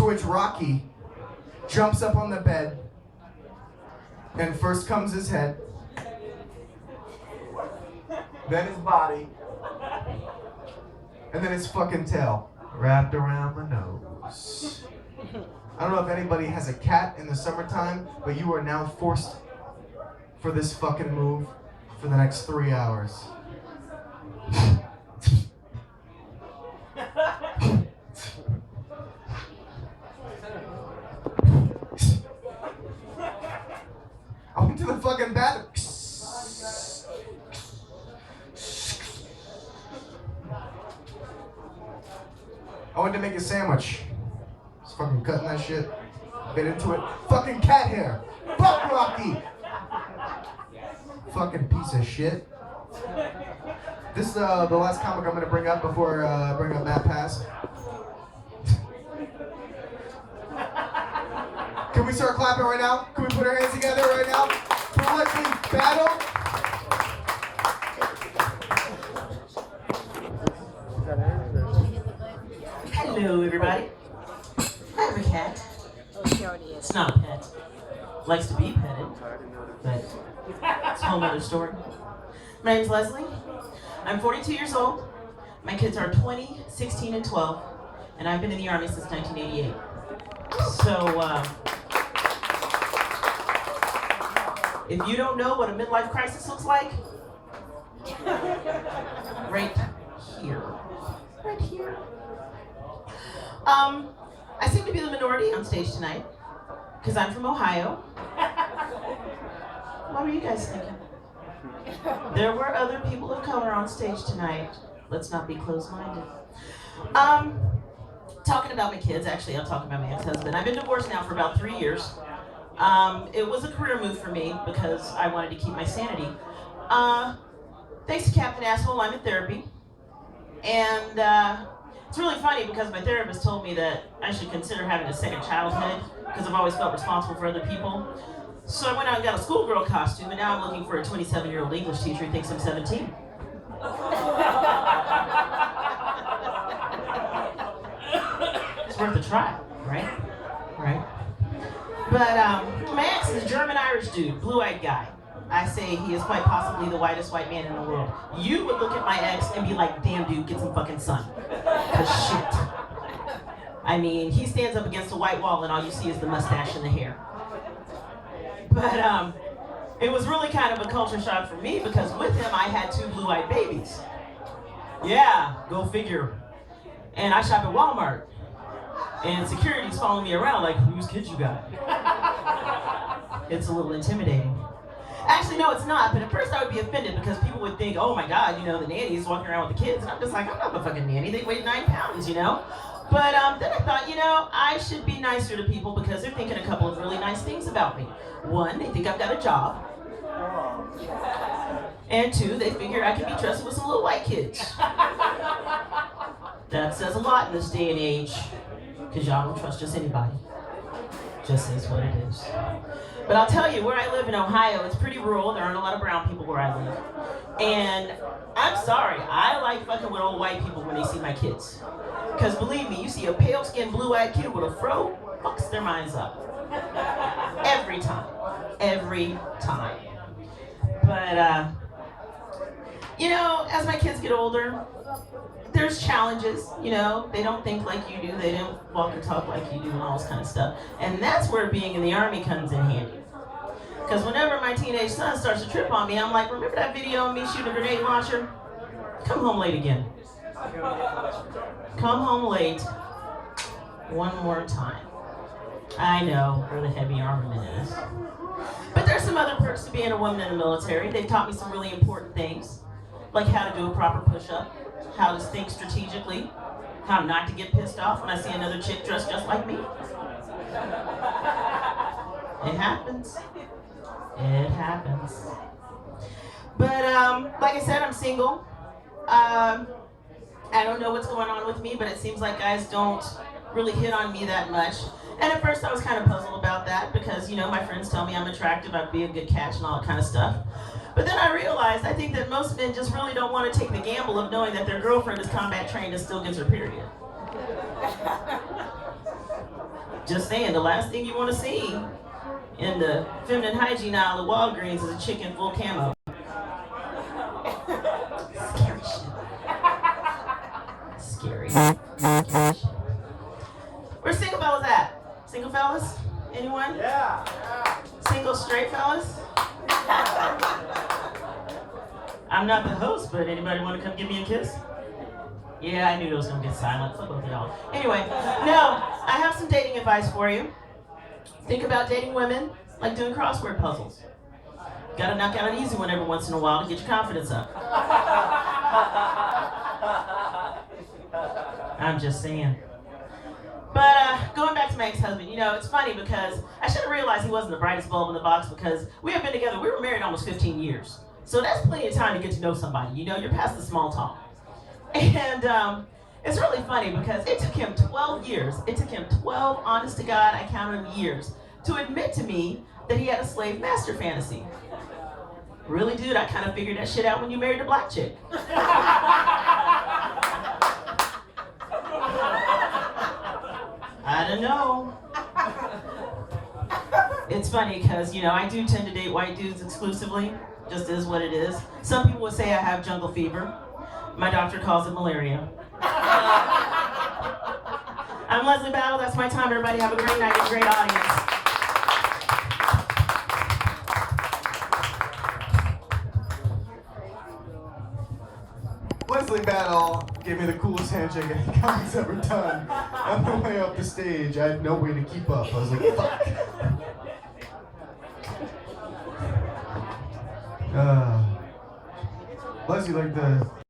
To which Rocky jumps up on the bed, and first comes his head, then his body, and then his fucking tail wrapped around my nose. I don't know if anybody has a cat in the summertime, but you are now forced for this fucking move for the next 3 hours. I went to the fucking bathroom. I went to make a sandwich. I was fucking cutting that shit. Bit into it. Fucking cat hair. Fuck Rocky. Fucking piece of shit. This is the last comic I'm gonna bring up before I bring up Matt Pass. Can we start clapping right now? Can we put our hands together right now? For Leslie's battle. Hello, everybody. I have a cat. Oh, she already is. It's not a pet. Likes to be petted, but it's a whole other story. My name's Leslie. I'm 42 years old. My kids are 20, 16, and 12, and I've been in the Army since 1988. So, if you don't know what a midlife crisis looks like, right here. Right here. I seem to be the minority on stage tonight, because I'm from Ohio. What were you guys thinking? There were other people of color on stage tonight. Let's not be closed-minded. Talking about my kids, actually, I'll talk about my ex-husband. I've been divorced now for about 3 years. It was a career move for me because I wanted to keep my sanity. Thanks to Captain Asshole, I'm in therapy. And it's really funny because my therapist told me that I should consider having a second childhood because I've always felt responsible for other people. So I went out and got a schoolgirl costume, and now I'm looking for a 27-year-old English teacher who thinks I'm 17. It's worth a try, right? Right? But my ex is a German-Irish dude, blue-eyed guy. I say he is quite possibly the whitest white man in the world. You would look at my ex and be like, damn dude, get some fucking sun. 'Cause shit. I mean, he stands up against a white wall and all you see is the mustache and the hair. But it was really kind of a culture shock for me because with him I had 2 blue-eyed babies. Yeah, go figure. And I shop at Walmart. And security's following me around like, whose kids you got? It's a little intimidating. Actually, no, it's not. But at first I would be offended because people would think, oh my God, you know, the nanny's walking around with the kids. And I'm just like, I'm not the fucking nanny. They weigh 9 pounds, you know? But then I thought, you know, I should be nicer to people because they're thinking a couple of really nice things about me. 1, they think I've got a job. And 2, they figure I can be trusted with some little white kids. That says a lot in this day and age because y'all don't trust just anybody. Just is what it is. But I'll tell you, where I live in Ohio, it's pretty rural. There aren't a lot of brown people where I live. And I'm sorry, I like fucking with old white people when they see my kids. Because believe me, you see a pale-skinned, blue-eyed kid with a fro, fucks their minds up. Every time. Every time. But, you know, as my kids get older, there's challenges, you know. They don't think like you do. They don't walk and talk like you do and all this kind of stuff. And that's where being in the Army comes in handy. Because whenever my teenage son starts to trip on me, I'm like, remember that video of me shooting a grenade launcher? Come home late again. Come home late one more time. I know where the heavy armament is. But there's some other perks to being a woman in the military. They've taught me some really important things, like how to do a proper push-up, how to think strategically, how not to get pissed off when I see another chick dressed just like me. It happens. It happens. But like I said, I'm single. I don't know what's going on with me, but it seems like guys don't really hit on me that much. And at first I was kind of puzzled about that because, you know, my friends tell me I'm attractive, I'd be a good catch and all that kind of stuff. But then I realized I think that most men just really don't want to take the gamble of knowing that their girlfriend is combat trained and still gets her period. Just saying, the last thing you want to see in the feminine hygiene aisle at Walgreens is a chick in full camo. Scary shit. Scary. Scary shit. Where's single fellas at? Single fellas? Anyone? Yeah. Single straight fellas? I'm not the host, but anybody want to come give me a kiss? Yeah, I knew it was going to get silent. Fuck both of y'all. Anyway, no, I have some dating advice for you. Think about dating women like doing crossword puzzles. Gotta knock out an easy one every once in a while to get your confidence up. I'm just saying. But going back to my ex-husband, you know, it's funny because I should have realized he wasn't the brightest bulb in the box because we have been together, we were married almost 15 years. So that's plenty of time to get to know somebody. You know, you're past the small talk. And it's really funny because it took him 12 years. It took him 12, honest to God, I counted them years, to admit to me that he had a slave master fantasy. Really, dude? I kind of figured that shit out when you married a black chick. I don't know. It's funny because, you know, I do tend to date white dudes exclusively. Just is what it is. Some people would say I have jungle fever. My doctor calls it malaria. I'm Leslie Battle. That's my time. Everybody have a great night and a great audience. Leslie Battle gave me the coolest handshake any comic's ever done. On the way up the stage, I had no way to keep up. I was like, fuck. Leslie, like the